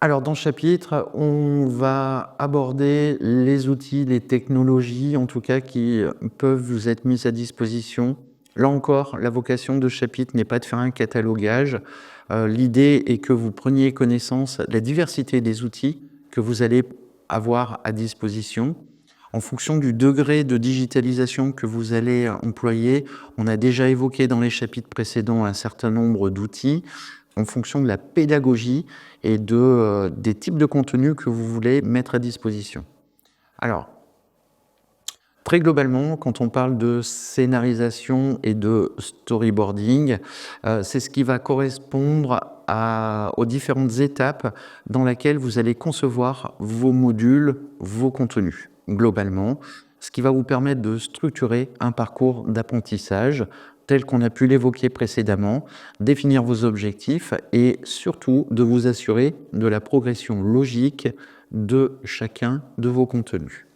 Alors, dans ce chapitre, on va aborder les outils, les technologies, en tout cas, qui peuvent vous être mises à disposition. Là encore, la vocation de ce chapitre n'est pas de faire un catalogage. L'idée est que vous preniez connaissance de la diversité des outils que vous allez avoir à disposition. En fonction du degré de digitalisation que vous allez employer, on a déjà évoqué dans les chapitres précédents un certain nombre d'outils en fonction de la pédagogie et des types de contenus que vous voulez mettre à disposition. Alors, très globalement, quand on parle de scénarisation et de storyboarding, c'est ce qui va correspondre aux différentes étapes dans lesquelles vous allez concevoir vos modules, vos contenus, globalement, ce qui va vous permettre de structurer un parcours d'apprentissage tel qu'on a pu l'évoquer précédemment, définir vos objectifs et surtout de vous assurer de la progression logique de chacun de vos contenus.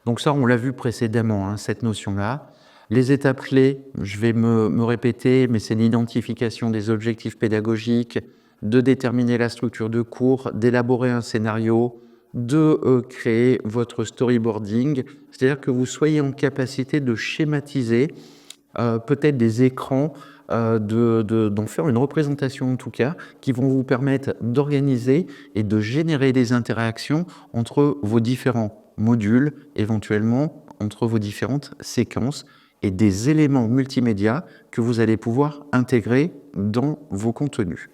Donc ça, on l'a vu précédemment, hein, cette notion-là. Les étapes clés, je vais me répéter, mais c'est l'identification des objectifs pédagogiques, de déterminer la structure de cours, d'élaborer un scénario, de créer votre storyboarding, c'est-à-dire que vous soyez en capacité de schématiser peut-être des écrans, d'en faire une représentation en tout cas, qui vont vous permettre d'organiser et de générer des interactions entre vos différents modules, éventuellement entre vos différentes séquences et des éléments multimédia que vous allez pouvoir intégrer dans vos contenus.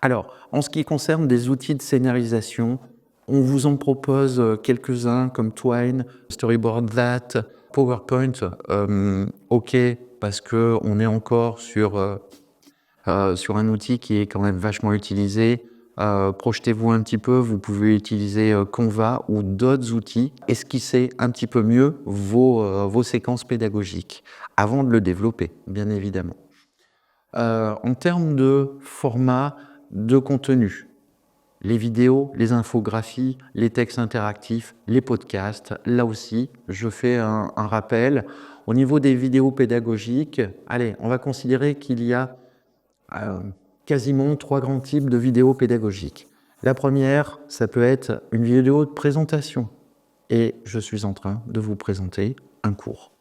Alors, en ce qui concerne des outils de scénarisation, on vous en propose quelques-uns comme Twine, Storyboard That, PowerPoint, OK, parce qu'on est encore sur un outil qui est quand même vachement utilisé. Projetez-vous un petit peu, vous pouvez utiliser Canva ou d'autres outils. Esquissez un petit peu mieux vos séquences pédagogiques avant de le développer, bien évidemment. En termes de format de contenu, les vidéos, les infographies, les textes interactifs, les podcasts, là aussi, je fais un rappel. Au niveau des vidéos pédagogiques, allez, on va considérer qu'il y a quasiment 3 grands types de vidéos pédagogiques. La première, ça peut être une vidéo de présentation. Et je suis en train de vous présenter un cours.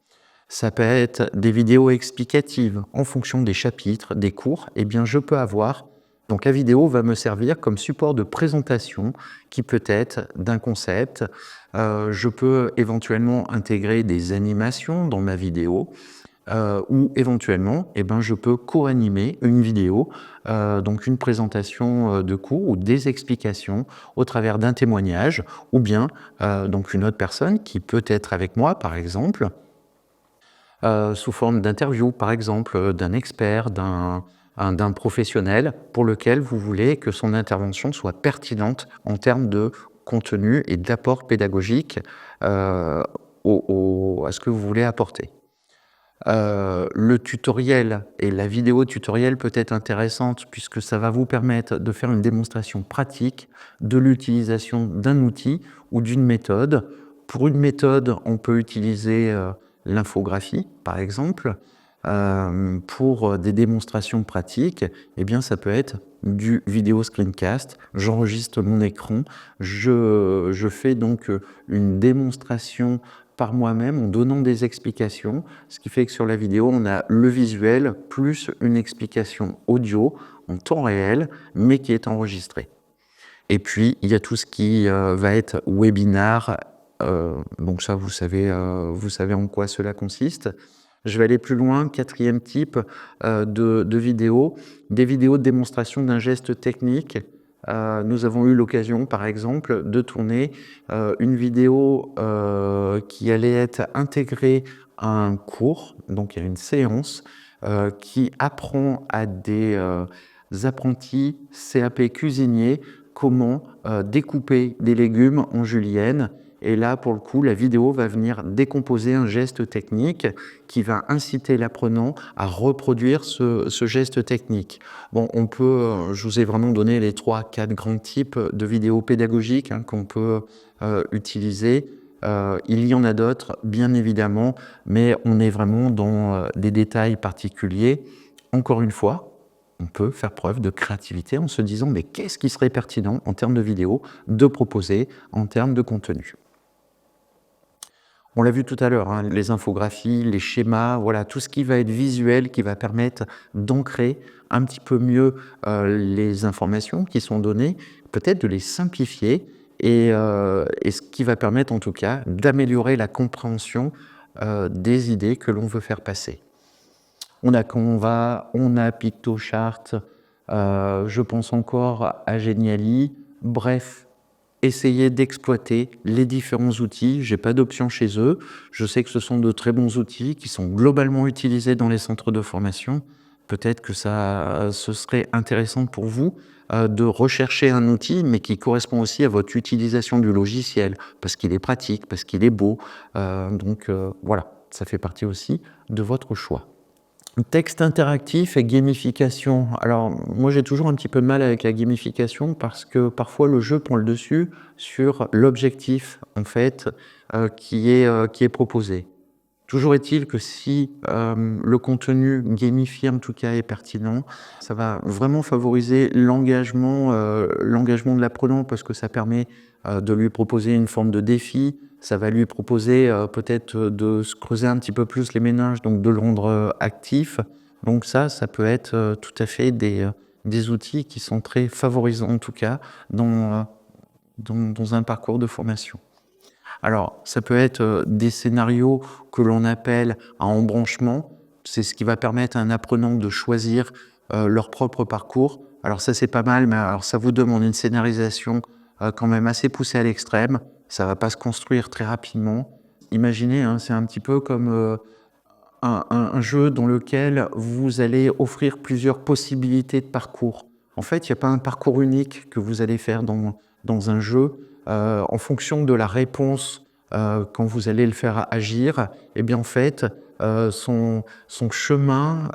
Ça peut être des vidéos explicatives en fonction des chapitres, des cours. Eh bien, je peux avoir... Donc, la vidéo va me servir comme support de présentation qui peut être d'un concept. Je peux éventuellement intégrer des animations dans ma vidéo. Ou éventuellement, eh ben, je peux co-animer une vidéo, donc une présentation de cours ou des explications au travers d'un témoignage, ou bien donc une autre personne qui peut être avec moi, par exemple, sous forme d'interview, par exemple, d'un expert, d'un professionnel pour lequel vous voulez que son intervention soit pertinente en termes de contenu et d'apport pédagogique à ce que vous voulez apporter. Le tutoriel et la vidéo tutoriel peut être intéressante puisque ça va vous permettre de faire une démonstration pratique de l'utilisation d'un outil ou d'une méthode. Pour une méthode, on peut utiliser l'infographie, par exemple. Pour des démonstrations pratiques, eh bien, ça peut être du vidéo screencast. J'enregistre mon écran, je fais donc une démonstration par moi-même en donnant des explications, ce qui fait que sur la vidéo, on a le visuel plus une explication audio en temps réel, mais qui est enregistrée. Et puis, il y a tout ce qui va être webinar. Donc ça, vous savez en quoi cela consiste. Je vais aller plus loin, quatrième type de vidéos, des vidéos de démonstration d'un geste technique. Nous avons eu l'occasion, par exemple, de tourner une vidéo qui allait être intégrée à un cours, donc à une séance, qui apprend à des apprentis CAP cuisiniers comment découper des légumes en julienne. Et là, pour le coup, la vidéo va venir décomposer un geste technique qui va inciter l'apprenant à reproduire ce geste technique. Bon, on peut, je vous ai vraiment donné les 3-4 grands types de vidéos pédagogiques qu'on peut utiliser. Il y en a d'autres, bien évidemment, mais on est vraiment dans des détails particuliers. Encore une fois, on peut faire preuve de créativité en se disant mais qu'est-ce qui serait pertinent en termes de vidéo de proposer en termes de contenu. On l'a vu tout à l'heure, hein, les infographies, les schémas, voilà, tout ce qui va être visuel, qui va permettre d'ancrer un petit peu mieux les informations qui sont données, peut-être de les simplifier et ce qui va permettre en tout cas d'améliorer la compréhension des idées que l'on veut faire passer. On a Canva, on a Pictochart, je pense encore à Geniali, bref. Essayez d'exploiter les différents outils. J'ai pas d'option chez eux. Je sais que ce sont de très bons outils qui sont globalement utilisés dans les centres de formation. Peut-être que ce serait intéressant pour vous de rechercher un outil, mais qui correspond aussi à votre utilisation du logiciel, parce qu'il est pratique, parce qu'il est beau. Voilà, ça fait partie aussi de votre choix. Texte interactif et gamification. Alors, moi, j'ai toujours un petit peu de mal avec la gamification parce que parfois le jeu prend le dessus sur l'objectif, en fait, qui est proposé. Toujours est-il que si le contenu gamifié, en tout cas, est pertinent, ça va vraiment favoriser l'engagement de l'apprenant parce que ça permet de lui proposer une forme de défi. Ça va lui proposer peut-être de se creuser un petit peu plus les méninges, donc de le rendre actif. Donc ça peut être tout à fait des outils qui sont très favorisants, en tout cas, dans un parcours de formation. Alors, ça peut être des scénarios que l'on appelle à embranchement. C'est ce qui va permettre à un apprenant de choisir leur propre parcours. Alors ça, c'est pas mal, mais alors ça vous demande une scénarisation quand même assez poussée à l'extrême. Ça va pas se construire très rapidement. Imaginez, hein, c'est un petit peu comme un jeu dans lequel vous allez offrir plusieurs possibilités de parcours. En fait, il n'y a pas un parcours unique que vous allez faire dans un jeu. En fonction de la réponse quand vous allez le faire agir, eh bien en fait, son chemin,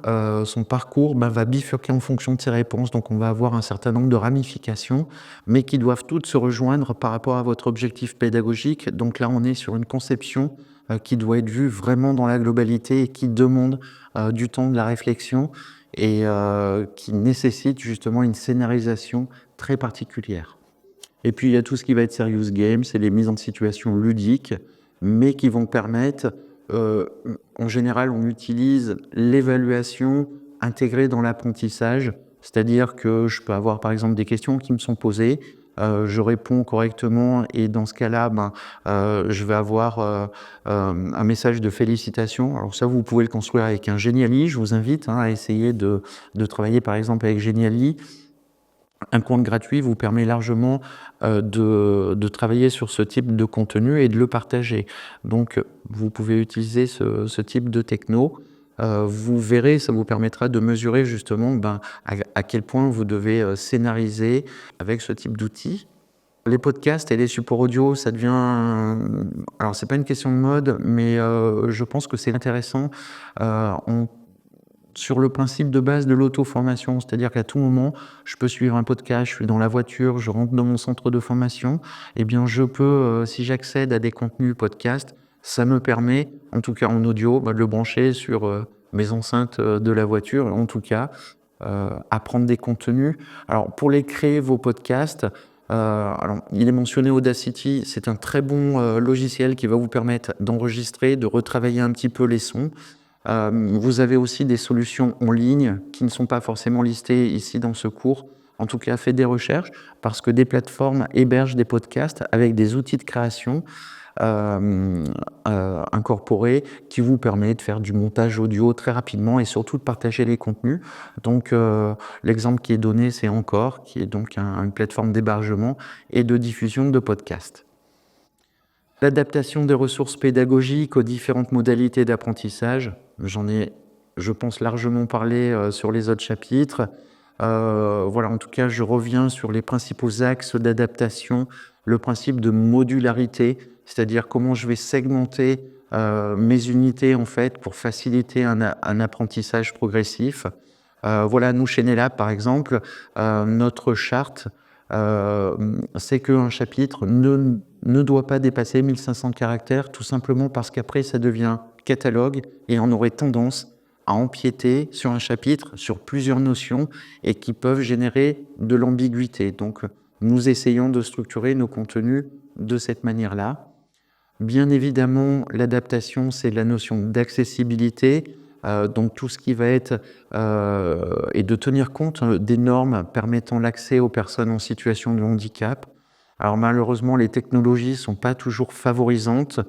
son parcours va bifurquer en fonction de ses réponses. Donc on va avoir un certain nombre de ramifications, mais qui doivent toutes se rejoindre par rapport à votre objectif pédagogique. Donc là, on est sur une conception qui doit être vue vraiment dans la globalité et qui demande du temps, de la réflexion et qui nécessite justement une scénarisation très particulière. Et puis il y a tout ce qui va être serious game, c'est les mises en situation ludiques, mais qui vont permettre, en général on utilise l'évaluation intégrée dans l'apprentissage, c'est-à-dire que je peux avoir par exemple des questions qui me sont posées, je réponds correctement et dans ce cas-là, je vais avoir un message de félicitations. Alors ça, vous pouvez le construire avec un Geniali. Je vous invite à essayer de travailler par exemple avec Geniali. Un compte gratuit vous permet largement de travailler sur ce type de contenu et de le partager. Donc, vous pouvez utiliser ce type de techno. Vous verrez, ça vous permettra de mesurer justement à quel point vous devez scénariser avec ce type d'outils. Les podcasts et les supports audio, ça devient... Alors, c'est pas une question de mode, mais je pense que c'est intéressant. Sur le principe de base de l'auto-formation, c'est-à-dire qu'à tout moment, je peux suivre un podcast, je suis dans la voiture, je rentre dans mon centre de formation, eh bien je peux, si j'accède à des contenus podcast, ça me permet, en tout cas en audio, de le brancher sur mes enceintes de la voiture, et en tout cas, apprendre des contenus. Alors pour les créer, vos podcasts, alors, il est mentionné Audacity, c'est un très bon logiciel qui va vous permettre d'enregistrer, de retravailler un petit peu les sons. Vous avez aussi des solutions en ligne qui ne sont pas forcément listées ici dans ce cours. En tout cas, faites des recherches parce que des plateformes hébergent des podcasts avec des outils de création incorporés qui vous permettent de faire du montage audio très rapidement et surtout de partager les contenus. Donc, l'exemple qui est donné, c'est Encore, qui est donc une plateforme d'hébergement et de diffusion de podcasts. L'adaptation des ressources pédagogiques aux différentes modalités d'apprentissage, j'en ai, je pense, largement parlé sur les autres chapitres. Voilà, en tout cas, je reviens sur les principaux axes d'adaptation, le principe de modularité, c'est-à-dire comment je vais segmenter mes unités en fait pour faciliter un apprentissage progressif. Voilà, nous chez NELAB, par exemple, notre charte, c'est qu'un chapitre ne doit pas dépasser 1500 caractères, tout simplement parce qu'après, ça devient catalogue et on aurait tendance à empiéter sur un chapitre, sur plusieurs notions et qui peuvent générer de l'ambiguïté. Donc, nous essayons de structurer nos contenus de cette manière-là. Bien évidemment, l'adaptation, c'est la notion d'accessibilité, donc tout ce qui va être et de tenir compte des normes permettant l'accès aux personnes en situation de handicap. Alors malheureusement, les technologies sont pas toujours favorisantes,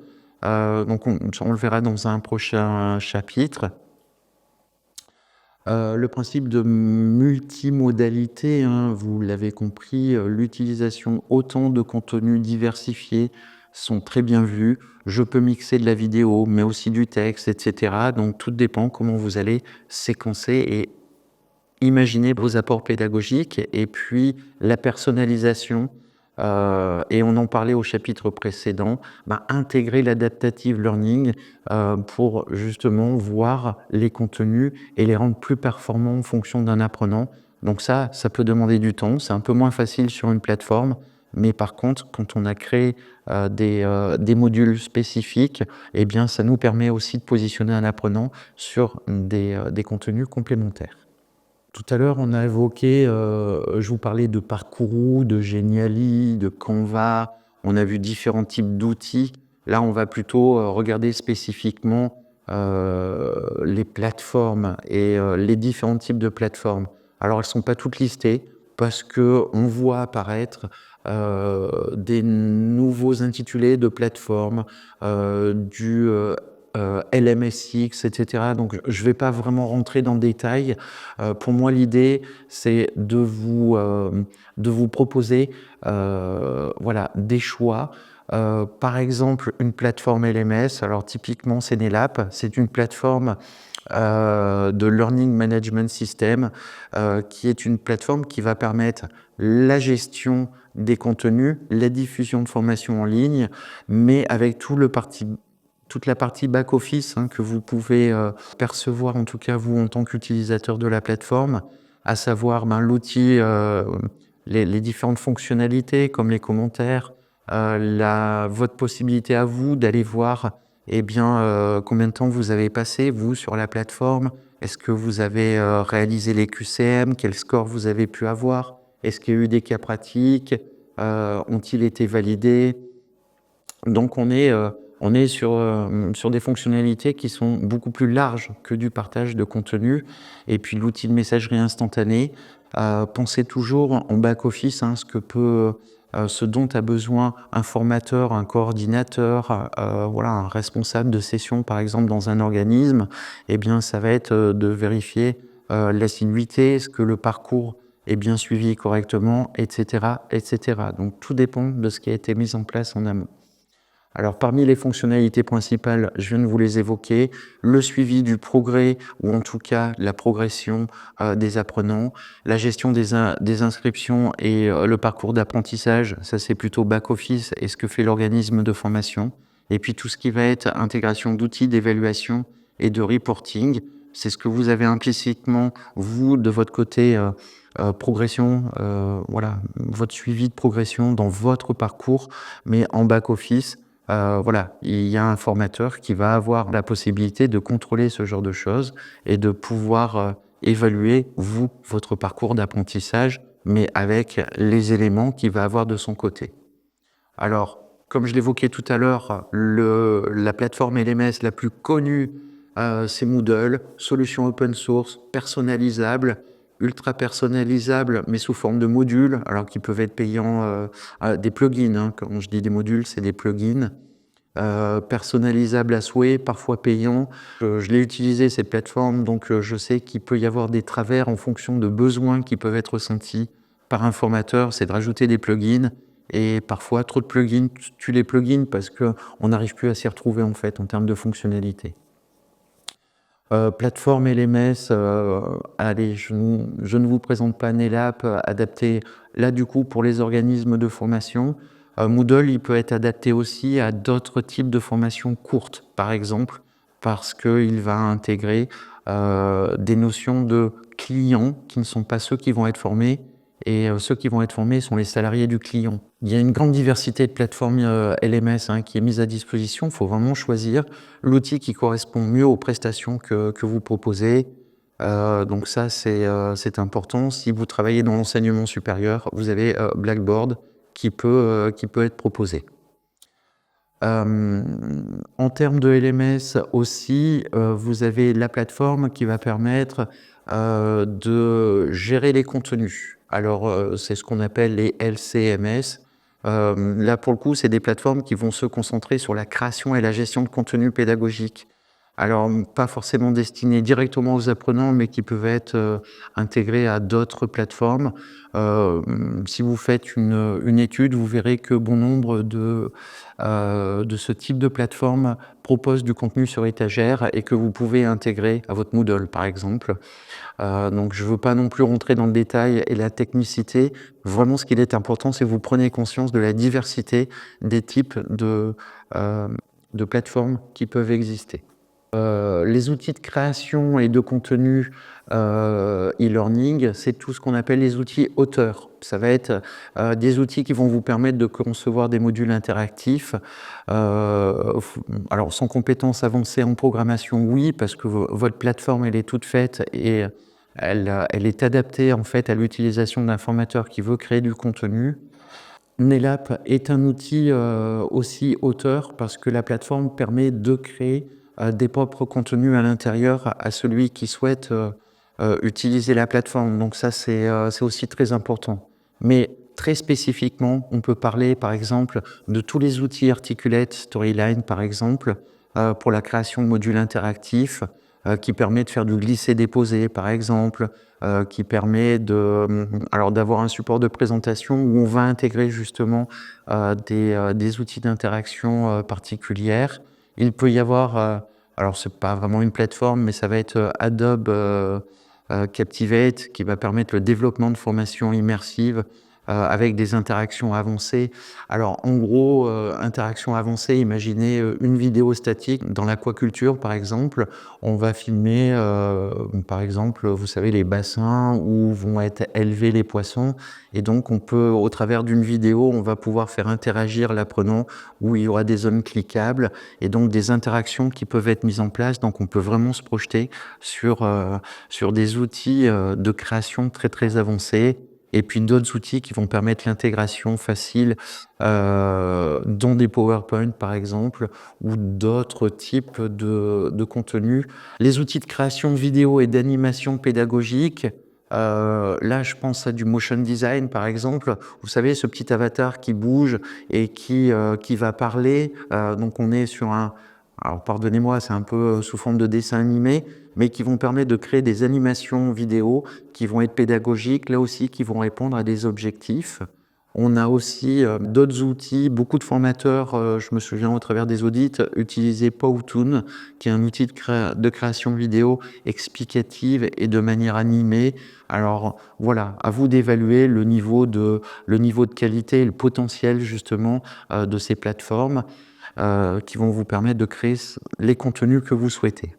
donc on le verra dans un prochain chapitre. Le principe de multimodalité, hein, vous l'avez compris, l'utilisation autant de contenus diversifiés sont très bien vus. Je peux mixer de la vidéo, mais aussi du texte, etc. Donc tout dépend comment vous allez séquencer et imaginer vos apports pédagogiques et puis la personnalisation. Et on en parlait au chapitre précédent, intégrer l'adaptative learning pour justement voir les contenus et les rendre plus performants en fonction d'un apprenant. Donc ça peut demander du temps, c'est un peu moins facile sur une plateforme, mais par contre, quand on a créé des modules spécifiques, eh bien, ça nous permet aussi de positionner un apprenant sur des contenus complémentaires. Tout à l'heure, on a évoqué, je vous parlais de Parcourou, de Geniali, de Canva. On a vu différents types d'outils. Là, on va plutôt regarder spécifiquement les plateformes et les différents types de plateformes. Alors, elles ne sont pas toutes listées parce qu'on voit apparaître des nouveaux intitulés de plateformes, du LMSX, etc. Donc, je ne vais pas vraiment rentrer dans le détail. Pour moi, l'idée, c'est de vous proposer des choix. Par exemple, une plateforme LMS, alors typiquement Senelap, c'est une plateforme de Learning Management System qui est une plateforme qui va permettre la gestion des contenus, la diffusion de formations en ligne, mais avec toute la partie back-office que vous pouvez percevoir, en tout cas vous en tant qu'utilisateur de la plateforme, à savoir l'outil, les différentes fonctionnalités comme les commentaires, votre possibilité à vous d'aller voir combien de temps vous avez passé, vous, sur la plateforme. Est-ce que vous avez réalisé les QCM? Quel score vous avez pu avoir? Est-ce qu'il y a eu des cas pratiques? Ont-ils été validés? Donc on est sur des fonctionnalités qui sont beaucoup plus larges que du partage de contenu. Et puis l'outil de messagerie instantanée, pensez toujours en back-office ce dont a besoin un formateur, un coordinateur, un responsable de session par exemple dans un organisme. Eh bien ça va être de vérifier l'assiduité, est-ce que le parcours est bien suivi correctement, etc., etc. Donc tout dépend de ce qui a été mis en place en amont. Alors parmi les fonctionnalités principales, je viens de vous les évoquer, le suivi du progrès ou en tout cas la progression des apprenants, la gestion des inscriptions et le parcours d'apprentissage, ça c'est plutôt back-office et ce que fait l'organisme de formation. Et puis tout ce qui va être intégration d'outils d'évaluation et de reporting, c'est ce que vous avez implicitement, vous, de votre côté, progression, votre suivi de progression dans votre parcours, mais en back-office. Il y a un formateur qui va avoir la possibilité de contrôler ce genre de choses et de pouvoir évaluer, votre parcours d'apprentissage, mais avec les éléments qu'il va avoir de son côté. Alors, comme je l'évoquais tout à l'heure, la plateforme LMS la plus connue, c'est Moodle, solution open source, personnalisable, ultra personnalisable, mais sous forme de modules, alors qu'ils peuvent être payants, des plugins. Quand je dis des modules, c'est des plugins. Personnalisables à souhait, parfois payants. Je l'ai utilisé, ces plateformes, donc je sais qu'il peut y avoir des travers en fonction de besoins qui peuvent être ressentis par un formateur, c'est de rajouter des plugins. Et parfois, trop de plugins tuent les plugins parce qu'on n'arrive plus à s'y retrouver en fait en termes de fonctionnalité. Plateforme LMS, allez, je ne vous présente pas Nelap, adapté là du coup pour les organismes de formation. Moodle, il peut être adapté aussi à d'autres types de formations courtes, par exemple, parce qu'il va intégrer des notions de clients qui ne sont pas ceux qui vont être formés et ceux qui vont être formés sont les salariés du client. Il y a une grande diversité de plateformes LMS qui est mise à disposition. Il faut vraiment choisir l'outil qui correspond mieux aux prestations que vous proposez. Donc ça, c'est important. Si vous travaillez dans l'enseignement supérieur, vous avez Blackboard qui peut être proposé. En termes de LMS aussi, vous avez la plateforme qui va permettre de gérer les contenus. Alors, c'est ce qu'on appelle les LCMS. Là, pour le coup, c'est des plateformes qui vont se concentrer sur la création et la gestion de contenus pédagogiques. Alors, pas forcément destinées directement aux apprenants, mais qui peuvent être intégrés à d'autres plateformes. Si vous faites une étude, vous verrez que bon nombre de ce type de plateforme proposent du contenu sur étagère et que vous pouvez intégrer à votre Moodle, par exemple. Donc, je ne veux pas non plus rentrer dans le détail et la technicité. Vraiment, ce qu'il est important, c'est que vous preniez conscience de la diversité des types de plateformes qui peuvent exister. Les outils de création et de contenu e-learning, c'est tout ce qu'on appelle les outils auteurs. Ça va être des outils qui vont vous permettre de concevoir des modules interactifs. Alors, sans compétences avancées en programmation, oui, parce que votre plateforme, elle est toute faite et elle est adaptée en fait à l'utilisation d'un formateur qui veut créer du contenu. NELAP est un outil aussi auteur parce que la plateforme permet de créer des propres contenus à l'intérieur à celui qui souhaite utiliser la plateforme. Donc ça, c'est aussi très important. Mais très spécifiquement, on peut parler par exemple de tous les outils Articulate Storyline, par exemple, pour la création de modules interactifs, qui permet de faire du glisser-déposer, par exemple, qui permet d'avoir un support de présentation où on va intégrer justement des outils d'interaction particulières. Il peut y avoir, alors c'est pas vraiment une plateforme, mais ça va être Adobe Captivate qui va permettre le développement de formations immersives avec des interactions avancées. Alors en gros, interactions avancées, imaginez une vidéo statique dans l'aquaculture par exemple. On va filmer par exemple, vous savez, les bassins où vont être élevés les poissons, et donc on peut, au travers d'une vidéo, on va pouvoir faire interagir l'apprenant, où il y aura des zones cliquables et donc des interactions qui peuvent être mises en place. Donc on peut vraiment se projeter sur des outils de création très très avancés. Et puis d'autres outils qui vont permettre l'intégration facile dans des PowerPoint par exemple, ou d'autres types de contenus. Les outils de création vidéo et d'animation pédagogique, là je pense à du motion design par exemple. Vous savez, ce petit avatar qui bouge et qui va parler. Donc on est sur alors pardonnez-moi, c'est un peu sous forme de dessin animé, mais qui vont permettre de créer des animations vidéo qui vont être pédagogiques, là aussi qui vont répondre à des objectifs. On a aussi d'autres outils, beaucoup de formateurs, je me souviens au travers des audits, utilisaient Powtoon, qui est un outil de création vidéo explicative et de manière animée. Alors voilà, à vous d'évaluer le niveau de qualité et le potentiel justement de ces plateformes qui vont vous permettre de créer les contenus que vous souhaitez.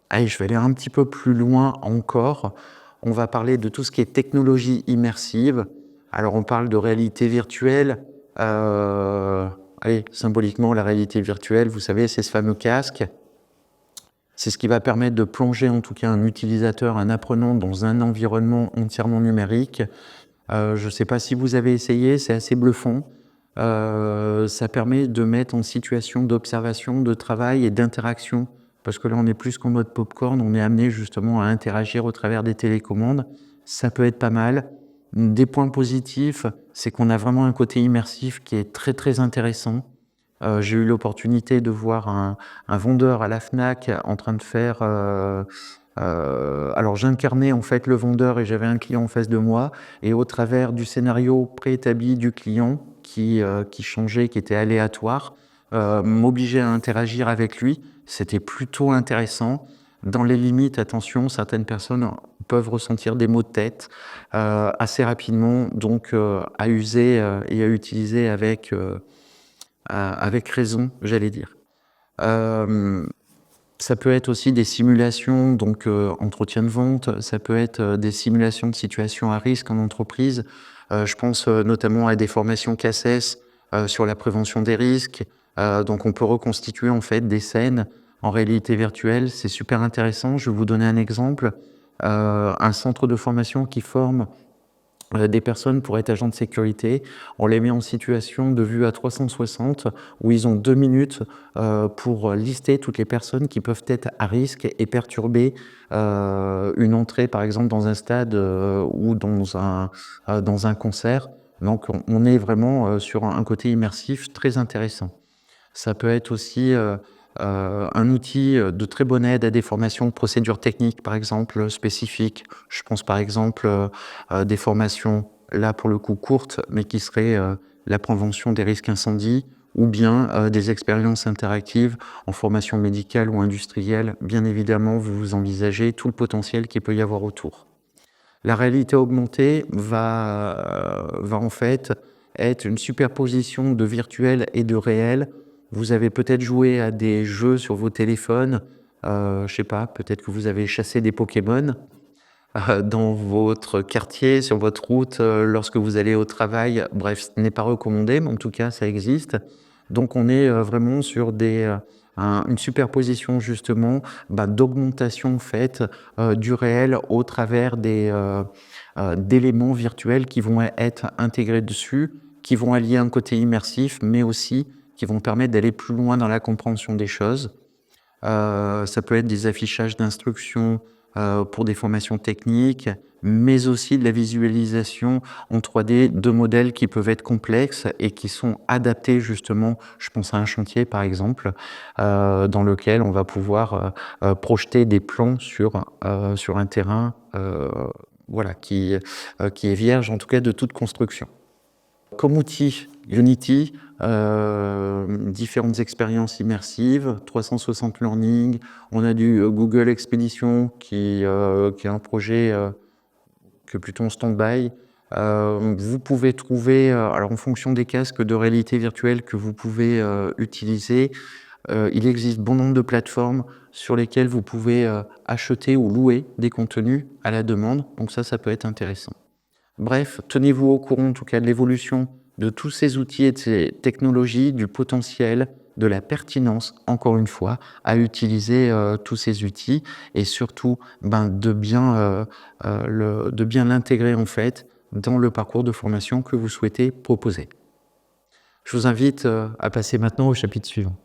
Allez, je vais aller un petit peu plus loin encore. On va parler de tout ce qui est technologie immersive. Alors, on parle de réalité virtuelle. Allez, symboliquement, la réalité virtuelle, vous savez, c'est ce fameux casque. C'est ce qui va permettre de plonger, en tout cas, un utilisateur, un apprenant, dans un environnement entièrement numérique. Je ne sais pas si vous avez essayé, c'est assez bluffant. Ça permet de mettre en situation d'observation, de travail et d'interaction. Parce que là, on est plus qu'en mode popcorn, on est amené justement à interagir au travers des télécommandes. Ça peut être pas mal. Des points positifs, c'est qu'on a vraiment un côté immersif qui est très très intéressant. J'ai eu l'opportunité de voir un vendeur à la FNAC en train de faire... alors j'incarnais en fait le vendeur et j'avais un client en face de moi, et au travers du scénario préétabli du client qui changeait, qui était aléatoire, m'obligeait à interagir avec lui. C'était plutôt intéressant. Dans les limites, attention, certaines personnes peuvent ressentir des maux de tête assez rapidement, donc à user et à utiliser avec raison, j'allais dire. Ça peut être aussi des simulations, donc entretien de vente, ça peut être des simulations de situations à risque en entreprise. Je pense notamment à des formations CACES sur la prévention des risques. Donc on peut reconstituer en fait des scènes en réalité virtuelle. C'est super intéressant. Je vais vous donner un exemple. Un centre de formation qui forme des personnes pour être agents de sécurité. On les met en situation de vue à 360 où ils ont 2 minutes pour lister toutes les personnes qui peuvent être à risque et perturber une entrée par exemple dans un stade ou dans un concert. Donc on est vraiment sur un côté immersif très intéressant. Ça peut être aussi un outil de très bonne aide à des formations de procédures techniques, par exemple, spécifiques. Je pense par exemple des formations, là pour le coup courtes, mais qui seraient la prévention des risques incendies, ou bien des expériences interactives en formation médicale ou industrielle. Bien évidemment, vous envisagez tout le potentiel qu'il peut y avoir autour. La réalité augmentée va en fait être une superposition de virtuel et de réel. Vous avez peut-être joué à des jeux sur vos téléphones, je sais pas, peut-être que vous avez chassé des Pokémon dans votre quartier, sur votre route, lorsque vous allez au travail. Bref, ce n'est pas recommandé, mais en tout cas, ça existe. Donc on est vraiment sur une superposition justement d'augmentation faite du réel au travers d'éléments virtuels qui vont être intégrés dessus, qui vont allier un côté immersif, mais aussi qui vont permettre d'aller plus loin dans la compréhension des choses. Ça peut être des affichages d'instructions pour des formations techniques, mais aussi de la visualisation en 3D de modèles qui peuvent être complexes et qui sont adaptés justement, je pense à un chantier par exemple, dans lequel on va pouvoir projeter des plans sur un terrain voilà, qui est vierge en tout cas de toute construction. Comme outil, Unity, différentes expériences immersives, 360 Learning, on a du Google Expedition qui est un projet que plutôt en stand-by. Vous pouvez trouver, alors en fonction des casques de réalité virtuelle que vous pouvez utiliser, il existe bon nombre de plateformes sur lesquelles vous pouvez acheter ou louer des contenus à la demande, donc ça peut être intéressant. Bref, tenez-vous au courant en tout cas de l'évolution de tous ces outils et de ces technologies, du potentiel, de la pertinence, encore une fois, à utiliser tous ces outils et surtout de bien l'intégrer en fait dans le parcours de formation que vous souhaitez proposer. Je vous invite à passer maintenant au chapitre suivant.